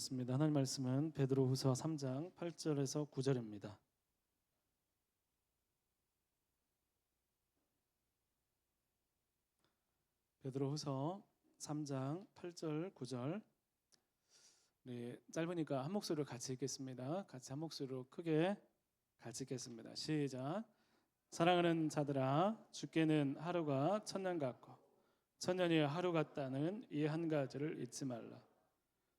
읽겠습니다. 하나님 말씀은 베드로후서 3장 8절에서 9절입니다. 베드로후서 3장 8절 9절. 네, 짧으니까 한 목소리로 같이 읽겠습니다. 같이 한 목소리로 크게 같이 읽겠습니다. 시작. 사랑하는 자들아, 주께는 하루가 천년 같고 천년이 하루 같다는 이 한 가지를 잊지 말라.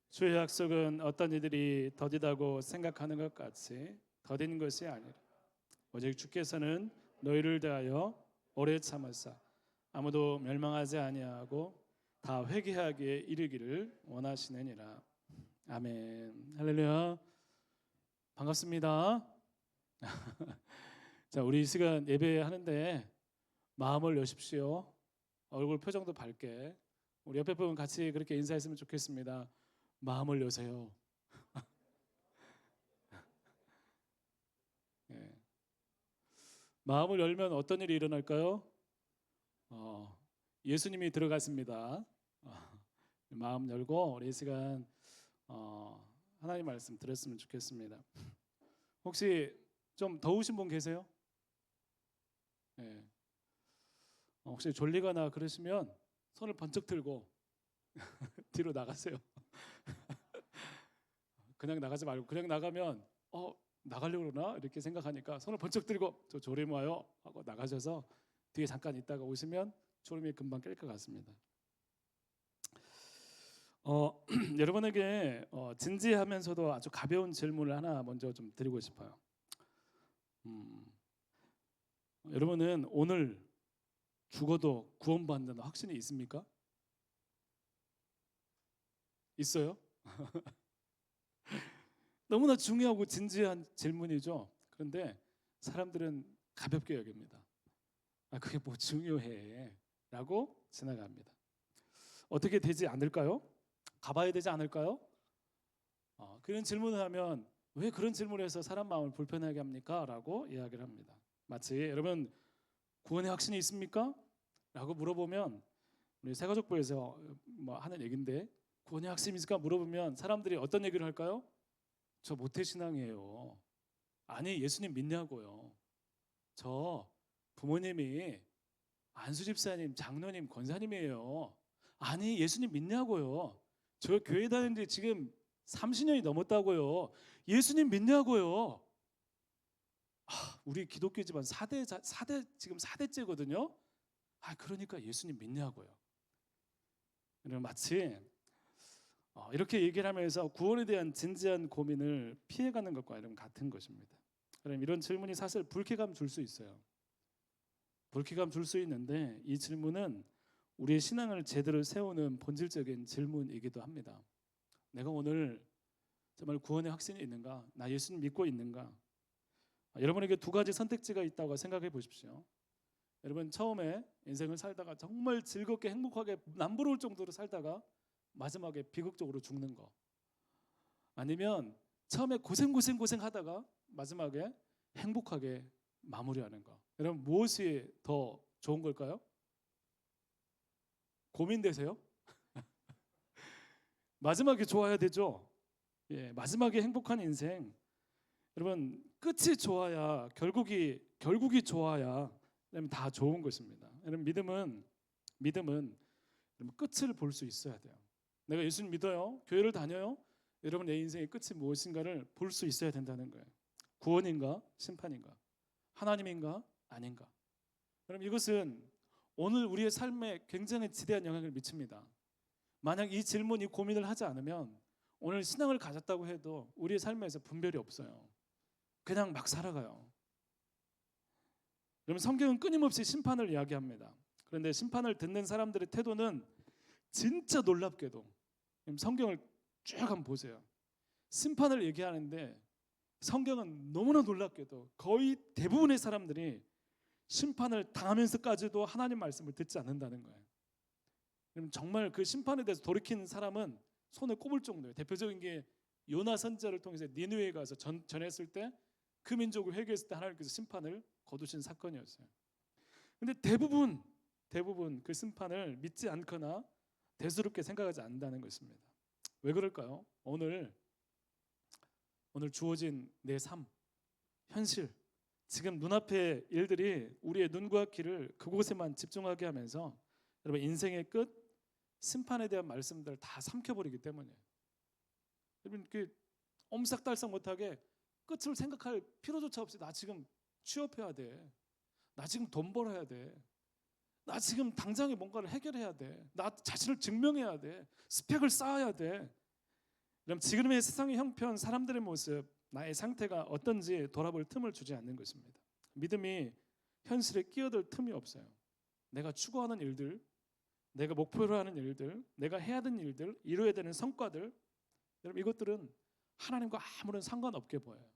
주의 약속은 어떤 이들이 더디다고 생각하는 것 같이 더딘 것이 아니라 오직 주께서는 너희를 대하여 오래 참으사 아무도 멸망하지 아니하고 다 회개하기에 이르기를 원하시느니라. 아멘. 할렐루야. 반갑습니다. 자, 우리 이 시간 예배하는데 마음을 여십시오. 얼굴 표정도 밝게. 우리 옆에 분은 같이 그렇게 인사했으면 좋겠습니다. 마음을 여세요. 네. 마음을 열면 어떤 일이 일어날까요? 예수님이 들어갔습니다. 마음 열고 우리 이 시간 하나님 말씀 들었으면 좋겠습니다. 혹시 좀 더우신 분 계세요? 네. 혹시 졸리거나 그러시면 손을 번쩍 들고 뒤로 나가세요. 그냥 나가지 말고 그냥 나가면 나가려고 그러나 이렇게 생각하니까 손을 번쩍 들고 저 졸음 와요 하고 나가셔서 뒤에 잠깐 있다가 오시면 졸음이 금방 깰 것 같습니다. 여러분에게 진지하면서도 아주 가벼운 질문을 하나 먼저 좀 드리고 싶어요. 여러분은 오늘 죽어도 구원받는다는 확신이 있습니까? 있어요? 너무나 중요하고 진지한 질문이죠. 그런데 사람들은 가볍게 여깁니다. 그게 뭐 중요해 라고 지나갑니다. 어떻게 되지 않을까요? 가봐야 되지 않을까요? 그런 질문을 하면 왜 그런 질문을 해서 사람 마음을 불편하게 합니까? 라고 이야기를 합니다. 마치 여러분 구원의 확신이 있습니까? 라고 물어보면 우리 새가족부에서 뭐 하는 얘기인데 구원의 확신이 있을까 물어보면 사람들이 어떤 얘기를 할까요? 저 모태신앙이에요. 아니 예수님 믿냐고요. 저 부모님이 안수집사님, 장로님, 권사님이에요. 아니 예수님 믿냐고요. 저 교회 다니는 지 지금 30년이 넘었다고요. 예수님 믿냐고요. 우리 기독교 집안 4대 지금 4대째거든요. 그러니까 예수님 믿냐고요. 마치 이렇게 얘기를 하면서 구원에 대한 진지한 고민을 피해가는 것과 이런 같은 것입니다. 그럼 이런 질문이 사실 불쾌감 줄 수 있어요. 불쾌감 줄 수 있는데 이 질문은 우리의 신앙을 제대로 세우는 본질적인 질문이기도 합니다. 내가 오늘 정말 구원의 확신이 있는가? 나 예수님 믿고 있는가? 여러분에게 두 가지 선택지가 있다고 생각해 보십시오. 여러분 처음에 인생을 살다가 정말 즐겁게 행복하게 남부러울 정도로 살다가 마지막에 비극적으로 죽는 거, 아니면 처음에 고생 하다가 마지막에 행복하게 마무리하는 거. 여러분 무엇이 더 좋은 걸까요? 고민되세요? 마지막에 좋아야 되죠. 예, 마지막에 행복한 인생. 여러분 끝이 좋아야 결국이 좋아야 그러면 다 좋은 것입니다. 여러분 믿음은 여러분 끝을 볼 수 있어야 돼요. 내가 예수님 믿어요. 교회를 다녀요. 여러분 내 인생의 끝이 무엇인가를 볼 수 있어야 된다는 거예요. 구원인가 심판인가, 하나님인가 아닌가. 그럼 이것은 오늘 우리의 삶에 굉장히 지대한 영향을 미칩니다. 만약 이 질문, 이 고민을 하지 않으면 오늘 신앙을 가졌다고 해도 우리의 삶에서 분별이 없어요. 그냥 막 살아가요. 그러면 성경은 끊임없이 심판을 이야기합니다. 그런데 심판을 듣는 사람들의 태도는 진짜 놀랍게도 성경을 쭉 한번 보세요. 심판을 얘기하는데 성경은 너무나 놀랍게도 거의 대부분의 사람들이 심판을 당하면서까지도 하나님 말씀을 듣지 않는다는 거예요. 그럼 정말 그 심판에 대해서 돌이킨 사람은 손을 꼽을 정도예요. 대표적인 게 요나 선지자를 통해서 니느웨에 가서 전했을 때 그 민족을 회개했을 때 하나님께서 심판을 거두신 사건이었어요. 근데 대부분 그 심판을 믿지 않거나 대수롭게 생각하지 않는다는 것입니다. 왜 그럴까요? 오늘 주어진 내 삶, 현실, 지금 눈앞의 일들이 우리의 눈과 귀를 그곳에만 집중하게 하면서 여러분 인생의 끝, 심판에 대한 말씀들을 다 삼켜버리기 때문이에요. 여러분 그 옴싹달싹 못하게 끝을 생각할 필요조차 없이 나 지금 취업해야 돼. 나 지금 돈 벌어야 돼. 나 지금 당장에 뭔가를 해결해야 돼. 나 자신을 증명해야 돼. 스펙을 쌓아야 돼. 그럼 지금의 세상의 형편, 사람들의 모습, 나의 상태가 어떤지 돌아볼 틈을 주지 않는 것입니다. 믿음이 현실에 끼어들 틈이 없어요. 내가 추구하는 일들, 내가 목표로 하는 일들, 내가 해야 되는 일들, 이루어야 되는 성과들, 여러분 이것들은 하나님과 아무런 상관없게 보여요.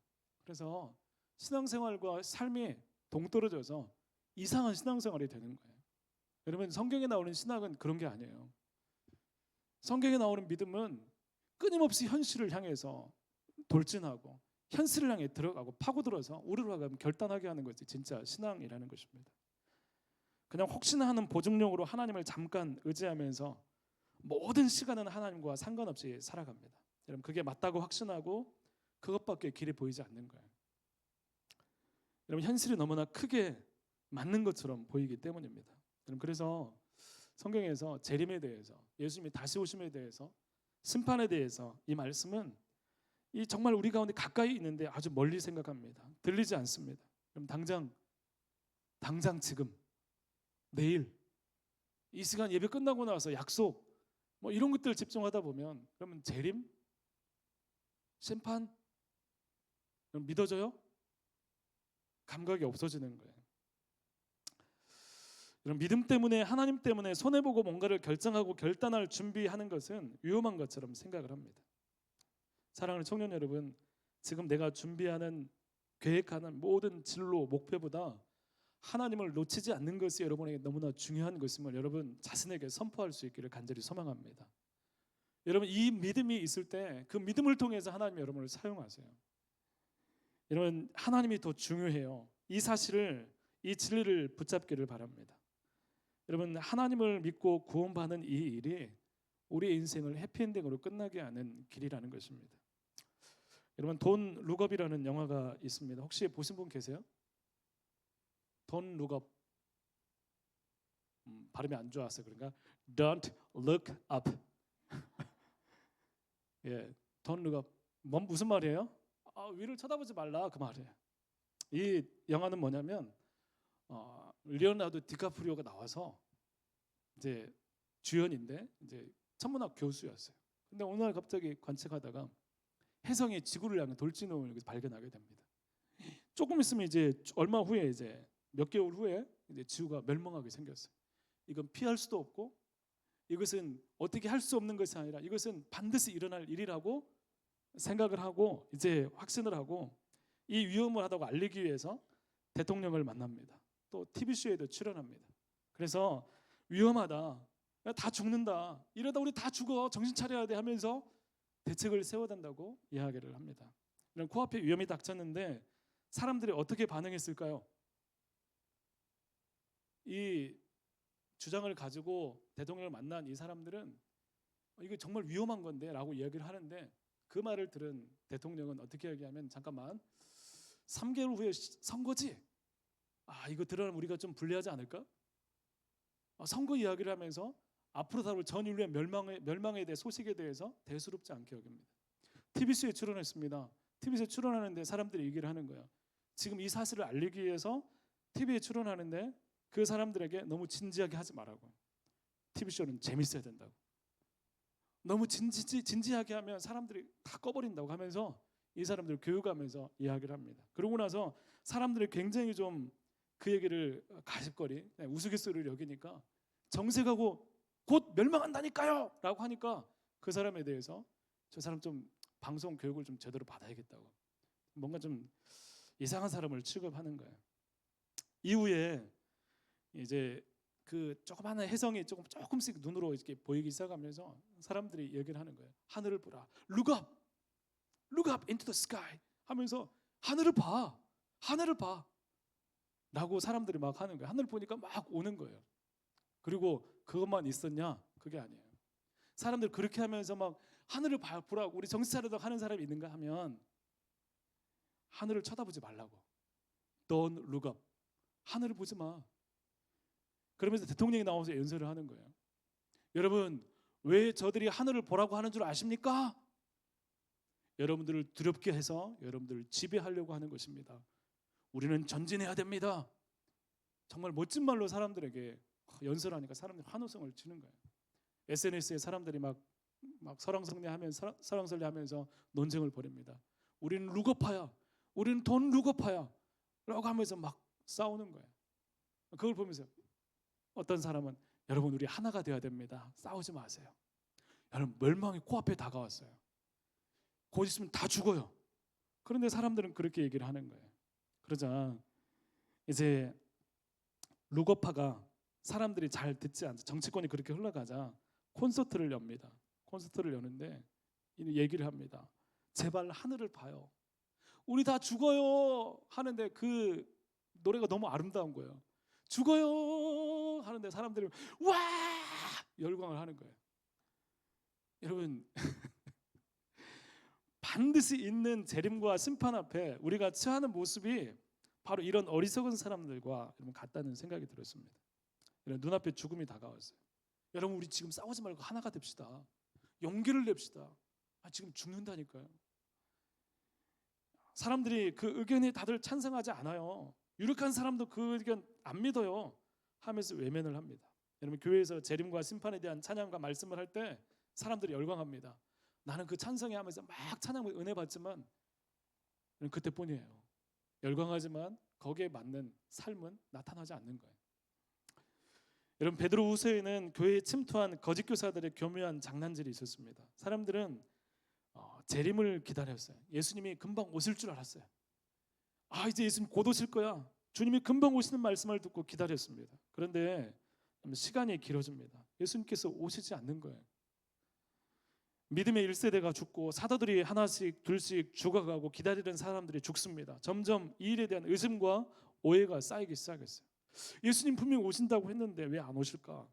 그래서 신앙생활과 삶이 동떨어져서 이상한 신앙생활이 되는 거예요. 여러분 성경에 나오는 신앙은 그런 게 아니에요. 성경에 나오는 믿음은 끊임없이 현실을 향해서 돌진하고 현실을 향해 들어가고 파고들어서 우르르 결단하게 하는 것이 진짜 신앙이라는 것입니다. 그냥 혹시나 하는 보증용으로 하나님을 잠깐 의지하면서 모든 시간은 하나님과 상관없이 살아갑니다. 여러분 그게 맞다고 확신하고 그것밖에 길이 보이지 않는 거예요. 여러분 현실이 너무나 크게 맞는 것처럼 보이기 때문입니다. 여러분 그래서 성경에서 재림에 대해서, 예수님이 다시 오심에 대해서, 심판에 대해서 이 말씀은 이 정말 우리 가운데 가까이 있는데 아주 멀리 생각합니다. 들리지 않습니다. 그럼 당장 지금, 내일, 이 시간 예배 끝나고 나서 약속 뭐 이런 것들 집중하다 보면 그러면 재림, 심판 믿어져요? 감각이 없어지는 거예요. 이런 믿음 때문에 하나님 때문에 손해보고 뭔가를 결정하고 결단할 준비하는 것은 위험한 것처럼 생각을 합니다. 사랑하는 청년 여러분, 지금 내가 준비하는 계획하는 모든 진로 목표보다 하나님을 놓치지 않는 것이 여러분에게 너무나 중요한 것임을 여러분 자신에게 선포할 수 있기를 간절히 소망합니다. 여러분 이 믿음이 있을 때 그 믿음을 통해서 하나님이 여러분을 사용하세요. 여러분 하나님이 더 중요해요. 이 사실을, 이 진리를 붙잡기를 바랍니다. 여러분 하나님을 믿고 구원받는 이 일이 우리의 인생을 해피엔딩으로 끝나게 하는 길이라는 것입니다. 여러분 돈 룩업이라는 영화가 있습니다. 혹시 보신 분 계세요? 돈 룩업. 발음이 안 좋아서 그런가? Don't look up. 예, Don't look up. 무슨 말이에요? 위를 쳐다보지 말라 그 말이에요. 이 영화는 뭐냐면 리오나르도 디카프리오가 나와서 이제 주연인데 이제 천문학 교수였어요. 근데 어느 날 갑자기 관측하다가 혜성이 지구를 향해 돌진을 발견하게 됩니다. 조금 있으면 이제 얼마 후에 이제 몇 개월 후에 이제 지구가 멸망하게 생겼어요. 이건 피할 수도 없고 이것은 어떻게 할 수 없는 것이 아니라 이것은 반드시 일어날 일이라고 생각을 하고 이제 확신을 하고 이 위험을 하다고 알리기 위해서 대통령을 만납니다. 또 TV쇼에도 출연합니다. 그래서 위험하다, 다 죽는다, 이러다 우리 다 죽어, 정신 차려야 돼 하면서 대책을 세워야 된다고 이야기를 합니다. 그럼 코앞에 위험이 닥쳤는데 사람들이 어떻게 반응했을까요? 이 주장을 가지고 대통령을 만난 이 사람들은 이거 정말 위험한 건데 라고 이야기를 하는데 그 말을 들은 대통령은 어떻게 얘기하면 잠깐만 3개월 후에 선거지? 이거 들으면 우리가 좀 불리하지 않을까? 선거 이야기를 하면서 앞으로 다룰 전 인류의 멸망에 대해 소식에 대해서 대수롭지 않게 여깁니다. TBC에 출연했습니다. TBC에 출연하는데 사람들이 얘기를 하는 거예요. 지금 이 사실을 알리기 위해서 TV에 출연하는데 그 사람들에게 너무 진지하게 하지 말라고. TV쇼는 재밌어야 된다고. 너무 진지하게 하면 사람들이 다 꺼버린다고 하면서 이 사람들을 교육하면서 이야기를 합니다. 그러고 나서 사람들이 굉장히 좀 그 얘기를 가십거리, 우스갯소리를 여기니까 정색하고 곧 멸망한다니까요 라고 하니까 그 사람에 대해서 저 사람 좀 방송 교육을 좀 제대로 받아야겠다고 뭔가 좀 이상한 사람을 취급하는 거예요. 이후에 이제 그 조그마한 혜성이 조금씩 눈으로 이렇게 보이기 시작하면서 사람들이 얘기를 하는 거예요. 하늘을 보라. Look up. Look up into the sky. 하면서 하늘을 봐. 하늘을 봐. 라고 사람들이 막 하는 거예요. 하늘 보니까 막 오는 거예요. 그리고 그것만 있었냐? 그게 아니에요. 사람들 그렇게 하면서 막 하늘을 보라고 우리 정신 차리도록 하는 사람이 있는가 하면 하늘을 쳐다보지 말라고. Don't look up. 하늘을 보지 마. 그러면서 대통령이 나와서 연설을 하는 거예요. 여러분, 왜 저들이 하늘을 보라고 하는 줄 아십니까? 여러분들을 두렵게 해서 여러분들을 지배하려고 하는 것입니다. 우리는 전진해야 됩니다. 정말 멋진 말로 사람들에게 연설하니까 사람들이 환호성을 치는 거예요. SNS에 사람들이 막 설왕설래하면서 논쟁을 벌입니다. 우리는 루거파야, 우리는 돈 루거파야 라고 하면서 막 싸우는 거예요. 그걸 보면서 어떤 사람은 여러분 우리 하나가 되어야 됩니다. 싸우지 마세요. 여러분 멸망이 코앞에 다가왔어요. 곧 있으면 다 죽어요. 그런데 사람들은 그렇게 얘기를 하는 거예요. 그러자 이제 루거파가 사람들이 잘 듣지 않자, 정치권이 그렇게 흘러가자 콘서트를 엽니다. 콘서트를 여는데 이 얘기를 합니다. 제발 하늘을 봐요. 우리 다 죽어요 하는데 그 노래가 너무 아름다운 거예요. 죽어요 하는데 사람들이 와 열광을 하는 거예요. 여러분 반드시 있는 재림과 심판 앞에 우리가 처하는 모습이 바로 이런 어리석은 사람들과 여러분 같다는 생각이 들었습니다. 여러분 눈앞에 죽음이 다가왔어요. 여러분 우리 지금 싸우지 말고 하나가 됩시다. 용기를 냅시다. 지금 죽는다니까요. 사람들이 그 의견에 다들 찬성하지 않아요. 유력한 사람도 그 의견 안 믿어요 하면서 외면을 합니다. 여러분 교회에서 재림과 심판에 대한 찬양과 말씀을 할 때 사람들이 열광합니다. 나는 그 찬성해 하면서 막 찬양 은혜 받지만 그때뿐이에요. 열광하지만 거기에 맞는 삶은 나타나지 않는 거예요. 여러분 베드로후서에는 교회에 침투한 거짓 교사들의 교묘한 장난질이 있었습니다. 사람들은 재림을 기다렸어요. 예수님이 금방 오실 줄 알았어요. 이제 예수님 곧 오실 거야. 주님이 금방 오시는 말씀을 듣고 기다렸습니다. 그런데 시간이 길어집니다. 예수님께서 오시지 않는 거예요. 믿음의 1세대가 죽고 사도들이 하나씩 둘씩 죽어가고 기다리는 사람들이 죽습니다. 점점 이 일에 대한 의심과 오해가 쌓이기 시작했어요. 예수님 분명히 오신다고 했는데 왜 안 오실까?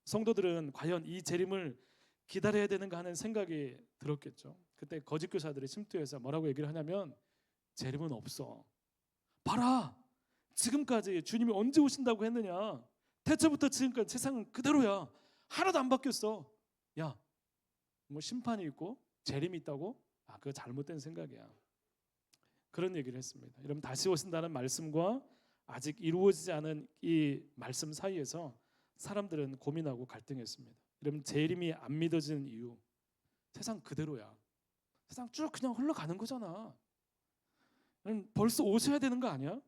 성도들은 과연 이 재림을 기다려야 되는가 하는 생각이 들었겠죠. 그때 거짓 교사들이 침투해서 뭐라고 얘기를 하냐면 재림은 없어. 봐라. 지금까지 주님이 언제 오신다고 했느냐. 태초부터 지금까지 세상은 그대로야. 하나도 안 바뀌었어. 야, 뭐 심판이 있고 재림이 있다고? 그거 잘못된 생각이야. 그런 얘기를 했습니다. 여러분 다시 오신다는 말씀과 아직 이루어지지 않은 이 말씀 사이에서 사람들은 고민하고 갈등했습니다. 여러분 재림이 안 믿어지는 이유, 세상 그대로야. 세상 쭉 그냥 흘러가는 거잖아. 벌써 오셔야 되는 거 아니야?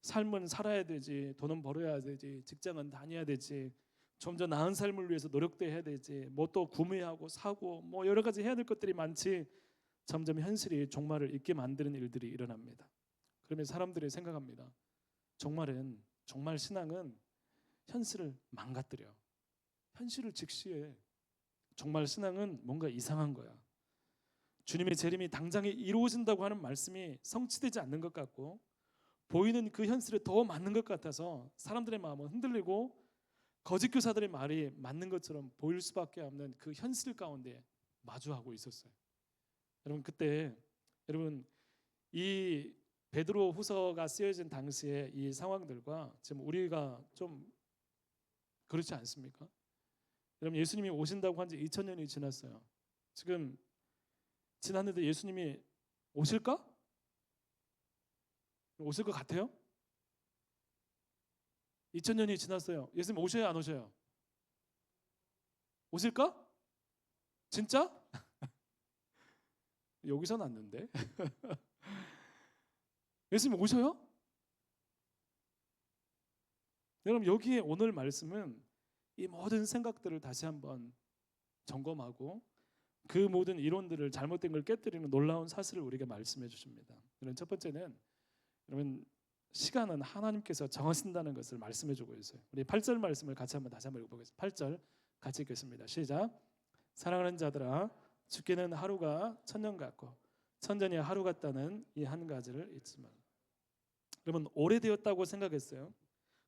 삶은 살아야 되지, 돈은 벌어야 되지, 직장은 다녀야 되지, 좀 더 나은 삶을 위해서 노력도 해야 되지, 뭐 또 구매하고 사고 뭐 여러 가지 해야 될 것들이 많지. 점점 현실이 종말을 잊게 만드는 일들이 일어납니다. 그러면 사람들이 생각합니다. 정말 신앙은 현실을 망가뜨려. 현실을 직시해. 정말 신앙은 뭔가 이상한 거야. 주님의 재림이 당장에 이루어진다고 하는 말씀이 성취되지 않는 것 같고 보이는 그 현실에 더 맞는 것 같아서 사람들의 마음은 흔들리고 거짓 교사들의 말이 맞는 것처럼 보일 수밖에 없는 그 현실 가운데 마주하고 있었어요. 여러분 그때 이 베드로 후서가 쓰여진 당시에 이 상황들과 지금 우리가 좀 그렇지 않습니까? 여러분 예수님이 오신다고 한 지 2000년이 지났어요. 지금 지났는데 예수님이 오실까? 오실 것 같아요? 2000년이 지났어요. 예수님 오셔요 안 오셔요? 오실까? 진짜? 여기서 났는데 예수님 오셔요? 여러분 여기에 오늘 말씀은 이 모든 생각들을 다시 한번 점검하고 그 모든 이론들을 잘못된 걸 깨뜨리는 놀라운 사실을 우리에게 말씀해 주십니다. 여러분 첫 번째는 여러분 시간은 하나님께서 정하신다는 것을 말씀해 주고 있어요. 우리 8절 말씀을 다시 한번 읽어보겠습니다. 8절 같이 읽겠습니다. 시작. 사랑하는 자들아 주께는 하루가 천년 같고 천년이 하루 같다는 이 한 가지를 잊지 말라. 여러분 오래되었다고 생각했어요.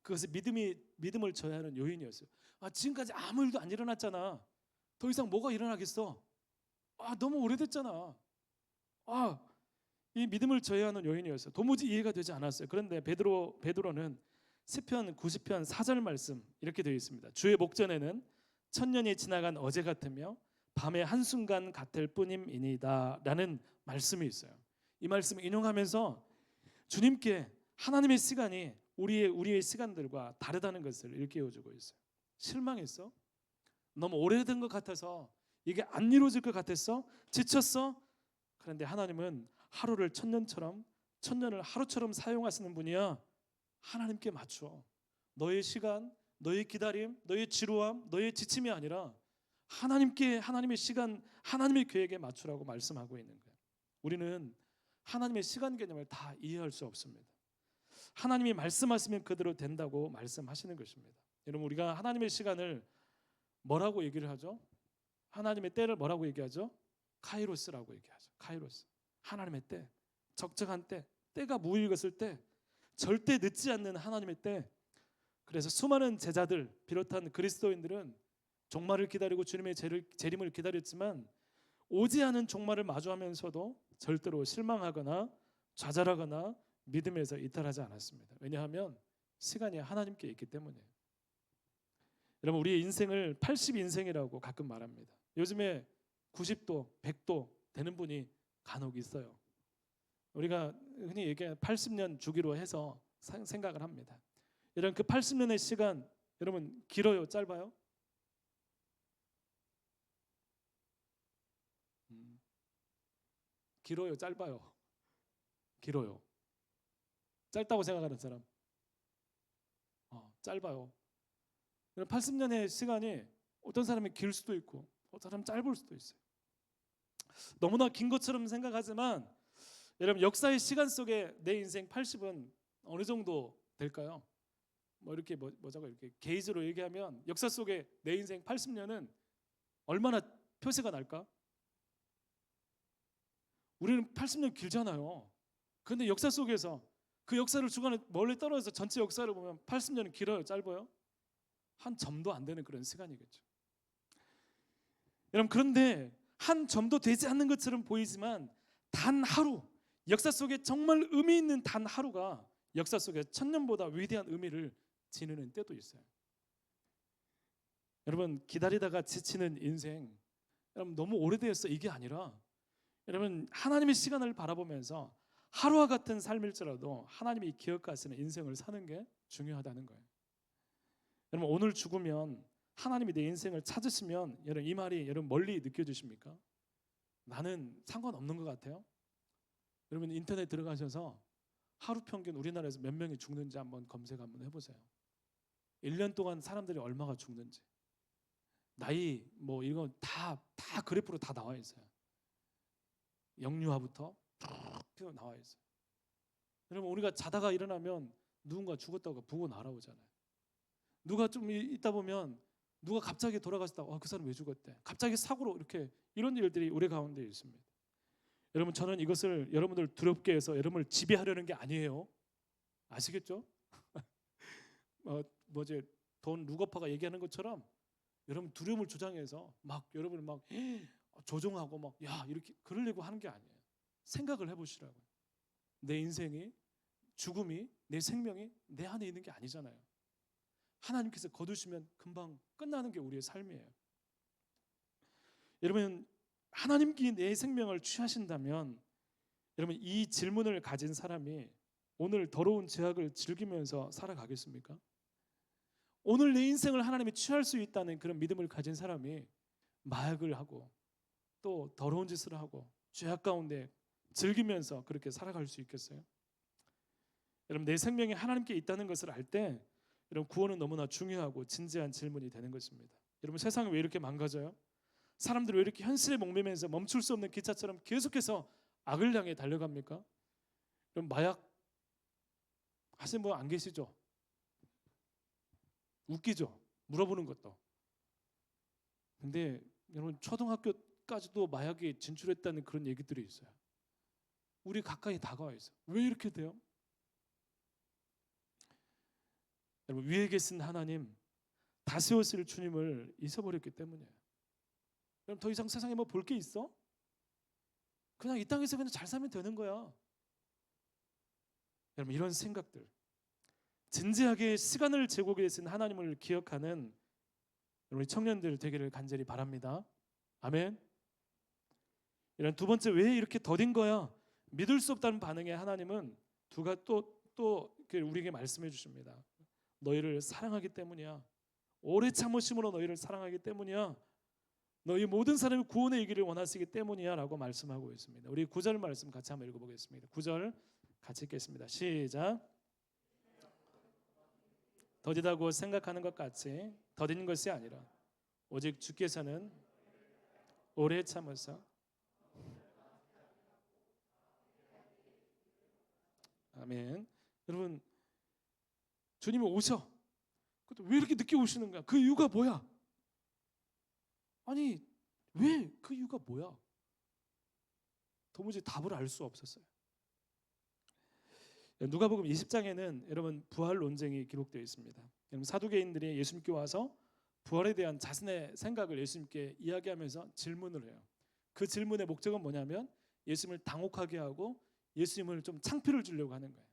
그것이 믿음을 져야 하는 요인이었어요. 지금까지 아무 일도 안 일어났잖아. 더 이상 뭐가 일어나겠어? 너무 오래됐잖아. 이 믿음을 저해하는 요인이었어요. 도무지 이해가 되지 않았어요. 그런데 베드로는 시편 90편 4절 말씀 이렇게 되어 있습니다. 주의 목전에는 천년이 지나간 어제 같으며 밤의 한순간 같을 뿐임이니이다 라는 말씀이 있어요. 이 말씀을 인용하면서 주님께 하나님의 시간이 우리의 시간들과 다르다는 것을 일깨워주고 있어요. 실망했어? 너무 오래된 것 같아서 이게 안 이루어질 것 같았어? 지쳤어? 그런데 하나님은 하루를 천년을 하루처럼 사용하시는 분이야. 하나님께 맞춰. 너의 시간, 너의 기다림, 너의 지루함, 너의 지침이 아니라 하나님의 시간, 하나님의 계획에 맞추라고 말씀하고 있는 거예요. 우리는 하나님의 시간 개념을 다 이해할 수 없습니다. 하나님이 말씀하시면 그대로 된다고 말씀하시는 것입니다. 여러분, 우리가 하나님의 시간을 뭐라고 얘기를 하죠? 하나님의 때를 뭐라고 얘기하죠? 카이로스라고 얘기하죠. 카이로스. 하나님의 때, 적정한 때, 때가 무익었을 때, 절대 늦지 않는 하나님의 때. 그래서 수많은 제자들 비롯한 그리스도인들은 종말을 기다리고 주님의 재림을 기다렸지만 오지 않은 종말을 마주하면서도 절대로 실망하거나 좌절하거나 믿음에서 이탈하지 않았습니다. 왜냐하면 시간이 하나님께 있기 때문이에요. 여러분, 우리의 인생을 80인생이라고 가끔 말합니다. 요즘에 90도, 100도 되는 분이 간혹 있어요. 우리가 흔히 얘기하는 80년 주기로 해서 생각을 합니다. 여러분, 그 80년의 시간 여러분 길어요, 짧아요? 길어요, 짧아요? 길어요. 짧다고 생각하는 사람? 짧아요. 80년의 시간이 어떤 사람이 길 수도 있고 어떤 사람은 짧을 수도 있어요. 너무나 긴 것처럼 생각하지만 여러분, 역사의 시간 속에 내 인생 80은 어느 정도 될까요? 이렇게 뭐자고 이렇게 게이지로 얘기하면 역사 속에 내 인생 80년은 얼마나 표시가 날까? 우리는 80년 길잖아요. 그런데 역사 속에서 그 역사를 주관해 멀리 떨어져서 전체 역사를 보면 80년은 길어요, 짧아요? 한 점도 안 되는 그런 시간이겠죠. 여러분, 그런데 한 점도 되지 않는 것처럼 보이지만 단 하루, 역사 속에 정말 의미 있는 단 하루가 역사 속에 천년보다 위대한 의미를 지니는 때도 있어요. 여러분, 기다리다가 지치는 인생, 여러분 너무 오래되었어 이게 아니라 여러분, 하나님의 시간을 바라보면서 하루와 같은 삶일지라도 하나님이 기억하시는 인생을 사는 게 중요하다는 거예요. 여러분, 오늘 죽으면 하나님이 내 인생을 찾으시면 여러분, 이 말이 여러분 멀리 느껴지십니까? 나는 상관없는 것 같아요. 여러분, 인터넷 들어가셔서 하루 평균 우리나라에서 몇 명이 죽는지 한번 검색 한번 해보세요. 1년 동안 사람들이 얼마가 죽는지, 나이 이거 다 그래프로 다 나와 있어요. 영유아부터 쭉 나와 있어요. 여러분, 우리가 자다가 일어나면 누군가 죽었다고 보고 날아오잖아요. 누가 좀 있다 보면 누가 갑자기 돌아가셨다고 그 사람 왜 죽었대? 갑자기 사고로 이런 일들이 우리 가운데 있습니다. 여러분, 저는 이것을 여러분들 두렵게 해서 여러분을 지배하려는 게 아니에요. 아시겠죠? 돈 루거파가 얘기하는 것처럼 여러분 두려움을 조장해서 여러분을 조종하고 이렇게 그러려고 하는 게 아니에요. 생각을 해보시라고요. 내 인생이, 죽음이, 내 생명이 내 안에 있는 게 아니잖아요. 하나님께서 거두시면 금방 끝나는 게 우리의 삶이에요. 여러분, 하나님께 내 생명을 취하신다면 여러분, 이 질문을 가진 사람이 오늘 더러운 죄악을 즐기면서 살아가겠습니까? 오늘 내 인생을 하나님이 취할 수 있다는 그런 믿음을 가진 사람이 마약을 하고 또 더러운 짓을 하고 죄악 가운데 즐기면서 그렇게 살아갈 수 있겠어요? 여러분, 내 생명이 하나님께 있다는 것을 알 때 여러분, 구원은 너무나 중요하고 진지한 질문이 되는 것입니다. 여러분, 세상이 왜 이렇게 망가져요? 사람들이 왜 이렇게 현실에 목매면서 멈출 수 없는 기차처럼 계속해서 악을 향해 달려갑니까? 여러분, 마약 하시는 분 안 계시죠? 웃기죠? 물어보는 것도. 근데 여러분, 초등학교까지도 마약에 진출했다는 그런 얘기들이 있어요. 우리 가까이 다가와 있어요. 왜 이렇게 돼요? 여러분, 위에 계신 하나님, 다스려실 주님을 잊어버렸기 때문이에요. 그럼 더 이상 세상에 뭐 볼 게 있어? 그냥 이 땅에서 그냥 잘 살면 되는 거야. 여러분, 이런 생각들, 진지하게 시간을 재고 계신 하나님을 기억하는 우리 청년들 되기를 간절히 바랍니다. 아멘. 이런 두 번째, 왜 이렇게 더딘 거야? 믿을 수 없다는 반응에 하나님은 또 우리에게 말씀해 주십니다. 너희를 사랑하기 때문이야. 오래 참으심으로 너희를 사랑하기 때문이야. 너희 모든 사람이 구원의 이기를 원하시기 때문이야 라고 말씀하고 있습니다. 우리 9절 말씀 같이 한번 읽어보겠습니다. 9절 같이 읽겠습니다. 시작. 더디다고 생각하는 것 같이 더딘 것이 아니라 오직 주께서는 오래 참으사. 아멘. 여러분, 주님이 오셔. 왜 이렇게 늦게 오시는 거야? 그 이유가 뭐야? 아니, 왜? 그 이유가 뭐야? 도무지 답을 알 수 없었어요. 누가복음 20장에는 여러분 부활 논쟁이 기록되어 있습니다. 여러분, 사두개인들이 예수님께 와서 부활에 대한 자신의 생각을 예수님께 이야기하면서 질문을 해요. 그 질문의 목적은 뭐냐면 예수님을 당혹하게 하고 예수님을 좀 창피를 주려고 하는 거예요.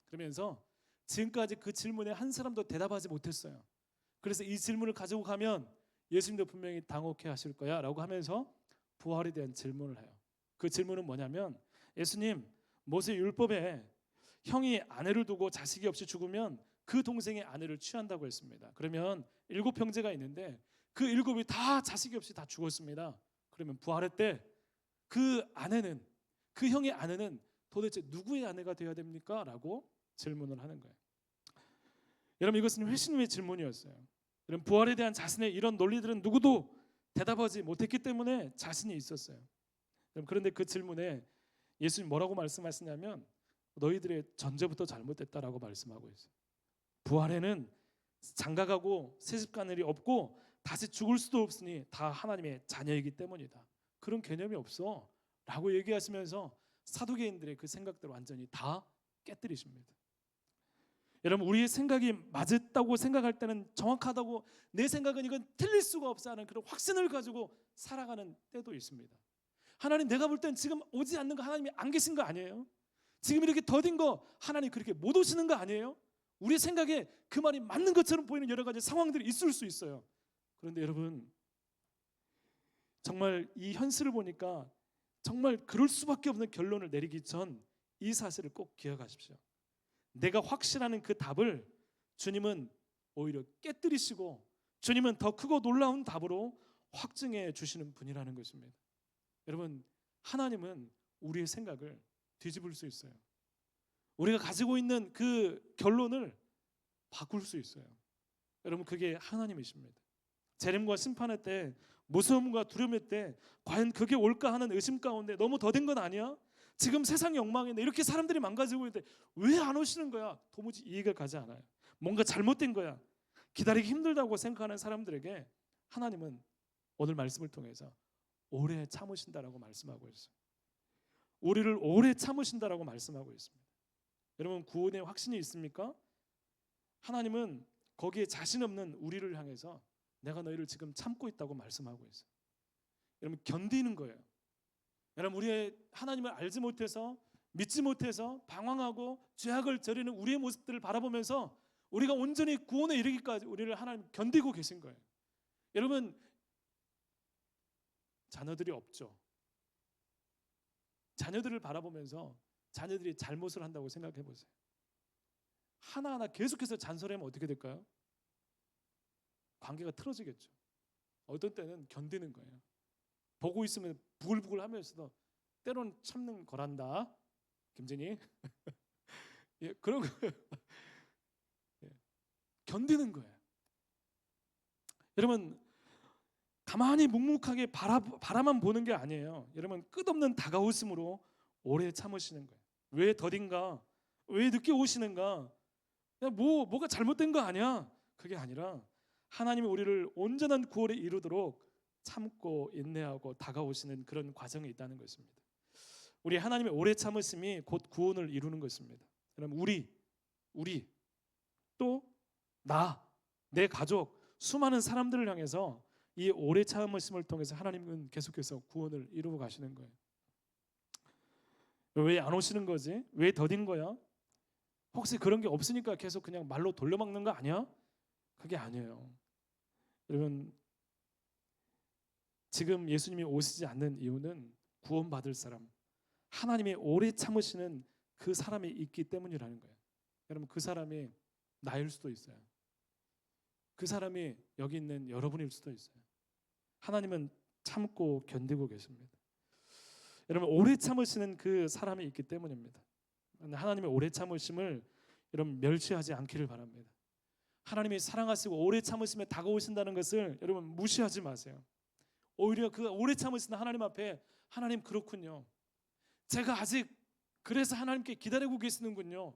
그러면서 지금까지 그 질문에 한 사람도 대답하지 못했어요. 그래서 이 질문을 가지고 가면 예수님도 분명히 당혹해 하실 거야 라고 하면서 부활에 대한 질문을 해요. 그 질문은 뭐냐면, 예수님, 모세 율법에 형이 아내를 두고 자식이 없이 죽으면 그 동생의 아내를 취한다고 했습니다. 그러면 7 형제가 있는데 그 7이 다 자식이 없이 다 죽었습니다. 그러면 부활의 때 그 아내는, 그 형의 아내는 도대체 누구의 아내가 되어야 됩니까? 라고 질문을 하는 거예요. 여러분, 이것은 회심의 질문이었어요. 여러분, 부활에 대한 자신의 이런 논리들은 누구도 대답하지 못했기 때문에 자신이 있었어요. 그런데 그 질문에 예수님 뭐라고 말씀하시냐면 너희들의 전제부터 잘못됐다라고 말씀하고 있어요. 부활에는 장가가고 새집가늘이 없고 다시 죽을 수도 없으니 다 하나님의 자녀이기 때문이다. 그런 개념이 없어 라고 얘기하시면서 사두개인들의 그 생각들을 완전히 다 깨뜨리십니다. 여러분, 우리의 생각이 맞았다고 생각할 때는, 정확하다고, 내 생각은 이건 틀릴 수가 없어 하는 그런 확신을 가지고 살아가는 때도 있습니다. 하나님, 내가 볼 땐 지금 오지 않는 거 하나님이 안 계신 거 아니에요? 지금 이렇게 더딘 거 하나님 그렇게 못 오시는 거 아니에요? 우리 생각에 그 말이 맞는 것처럼 보이는 여러 가지 상황들이 있을 수 있어요. 그런데 여러분, 정말 이 현실을 보니까 정말 그럴 수밖에 없는 결론을 내리기 전 이 사실을 꼭 기억하십시오. 내가 확신하는 그 답을 주님은 오히려 깨뜨리시고 주님은 더 크고 놀라운 답으로 확증해 주시는 분이라는 것입니다. 여러분, 하나님은 우리의 생각을 뒤집을 수 있어요. 우리가 가지고 있는 그 결론을 바꿀 수 있어요. 여러분, 그게 하나님이십니다. 재림과 심판의 때, 무서움과 두려움의 때 과연 그게 올까 하는 의심 가운데 너무 더딘 건 아니야? 지금 세상의 엉망인데 이렇게 사람들이 망가지고 있는데 왜 안 오시는 거야? 도무지 이해가 가지 않아요. 뭔가 잘못된 거야. 기다리기 힘들다고 생각하는 사람들에게 하나님은 오늘 말씀을 통해서 오래 참으신다라고 말씀하고 있어요. 우리를 오래 참으신다라고 말씀하고 있습니다. 여러분, 구원의 확신이 있습니까? 하나님은 거기에 자신 없는 우리를 향해서 내가 너희를 지금 참고 있다고 말씀하고 있어요. 여러분, 견디는 거예요. 여러분, 우리의 하나님을 알지 못해서, 믿지 못해서 방황하고 죄악을 저리는 우리의 모습들을 바라보면서 우리가 온전히 구원에 이르기까지 우리를 하나님 견디고 계신 거예요. 여러분, 자녀들이 없죠. 자녀들을 바라보면서 자녀들이 잘못을 한다고 생각해 보세요. 하나하나 계속해서 잔소리하면 어떻게 될까요? 관계가 틀어지겠죠. 어떤 때는 견디는 거예요. 보고 있으면 부글부글 하면서도 때로는 참는 거란다. 김진희. 예, 그런 거. 예, 견디는 거예요. 여러분, 가만히 묵묵하게 바라만 보는 게 아니에요. 여러분, 끝없는 다가오심으로 오래 참으시는 거예요. 왜 더딘가? 왜 늦게 오시는가? 뭐가 잘못된 거 아니야? 그게 아니라 하나님이 우리를 온전한 구원에 이루도록 참고 인내하고 다가오시는 그런 과정이 있다는 것입니다. 우리 하나님의 오래 참으심이 곧 구원을 이루는 것입니다. 그럼 우리 또 나, 내 가족, 수많은 사람들을 향해서 이 오래 참으심을 통해서 하나님은 계속해서 구원을 이루어 가시는 거예요. 왜 안 오시는 거지? 왜 더딘 거야? 혹시 그런 게 없으니까 계속 그냥 말로 돌려막는 거 아니야? 그게 아니에요. 여러분, 지금 예수님이 오시지 않는 이유는 구원받을 사람, 하나님이 오래 참으시는 그 사람이 있기 때문이라는 거예요. 여러분, 그 사람이 나일 수도 있어요. 그 사람이 여기 있는 여러분일 수도 있어요. 하나님은 참고 견디고 계십니다. 여러분, 오래 참으시는 그 사람이 있기 때문입니다. 하나님의 오래 참으심을 여러분 멸시하지 않기를 바랍니다. 하나님이 사랑하시고 오래 참으시며 다가오신다는 것을 여러분 무시하지 마세요. 오히려 그 오래 참으시는 하나님 앞에 하나님 그렇군요. 제가 아직 그래서 하나님께 기다리고 계시는군요.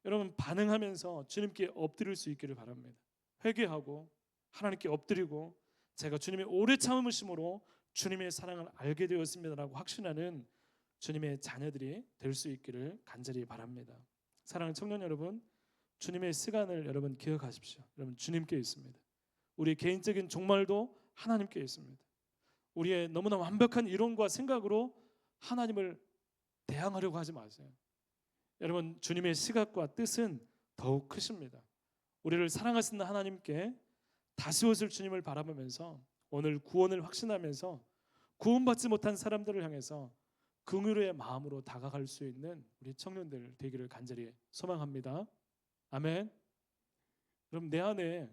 여러분 반응하면서 주님께 엎드릴 수 있기를 바랍니다. 회개하고 하나님께 엎드리고 제가 주님의 오래 참으심으로 주님의 사랑을 알게 되었습니다라고 확신하는 주님의 자녀들이 될 수 있기를 간절히 바랍니다. 사랑하는 청년 여러분, 주님의 시간을 여러분 기억하십시오. 여러분 주님께 있습니다. 우리의 개인적인 종말도 하나님께 있습니다. 우리의 너무나 완벽한 이론과 생각으로 하나님을 대항하려고 하지 마세요. 여러분 주님의 시각과 뜻은 더욱 크십니다. 우리를 사랑하시는 하나님께 다시 오실 주님을 바라보면서 오늘 구원을 확신하면서 구원받지 못한 사람들을 향해서 긍휼의 마음으로 다가갈 수 있는 우리 청년들 되기를 간절히 소망합니다. 아멘. 그럼 내 안에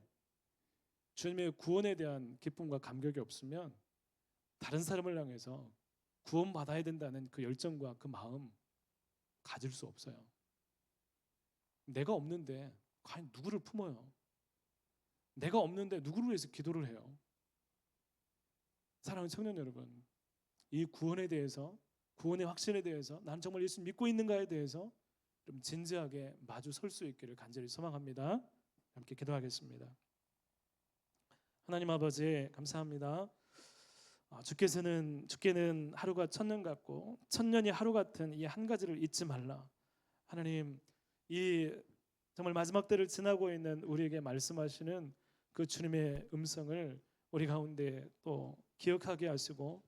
주님의 구원에 대한 기쁨과 감격이 없으면 다른 사람을 향해서 구원받아야 된다는 그 열정과 그 마음 가질 수 없어요. 내가 없는데 과연 누구를 품어요? 내가 없는데 누구를 위해서 기도를 해요? 사랑하는 청년 여러분, 이 구원에 대해서, 구원의 확신에 대해서, 나는 정말 예수 믿고 있는가에 대해서 좀 진지하게 마주 설 수 있기를 간절히 소망합니다. 함께 기도하겠습니다. 하나님 아버지 감사합니다. 주께는 하루가 천년 같고 천년이 하루 같은 이 한 가지를 잊지 말라. 하나님, 이 정말 마지막 때를 지나고 있는 우리에게 말씀하시는 그 주님의 음성을 우리 가운데 또 기억하게 하시고,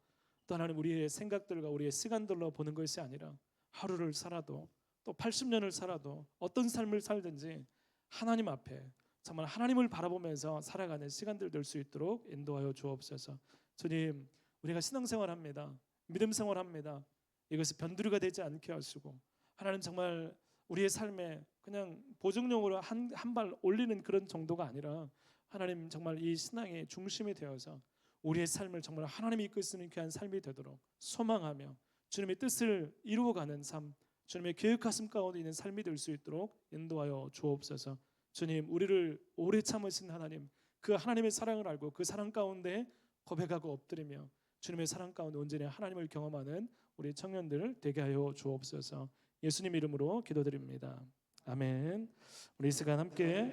또 하나님 우리의 생각들과 우리의 시간들로 보는 것이 아니라 하루를 살아도 또 80년을 살아도 어떤 삶을 살든지 하나님 앞에 정말 하나님을 바라보면서 살아가는 시간들 될 수 있도록 인도하여 주옵소서. 주님, 우리가 신앙생활합니다. 믿음 생활합니다. 이것이 변두리가 되지 않게 하시고, 하나님 정말 우리의 삶에 그냥 보증용으로 한 발 올리는 그런 정도가 아니라 하나님 정말 이 신앙의 중심이 되어서 우리의 삶을 정말 하나님이 이끄시는 귀한 삶이 되도록 소망하며 주님의 뜻을 이루어가는 삶, 주님의 계획하심 가운데 있는 삶이 될 수 있도록 인도하여 주옵소서. 주님, 우리를 오래 참으신 하나님, 그 하나님의 사랑을 알고 그 사랑 가운데 고백하고 엎드리며 주님의 사랑 가운데 온전히 하나님을 경험하는 우리 청년들 되게 하여 주옵소서. 예수님 이름으로 기도드립니다. 아멘. 우리 이 시간 함께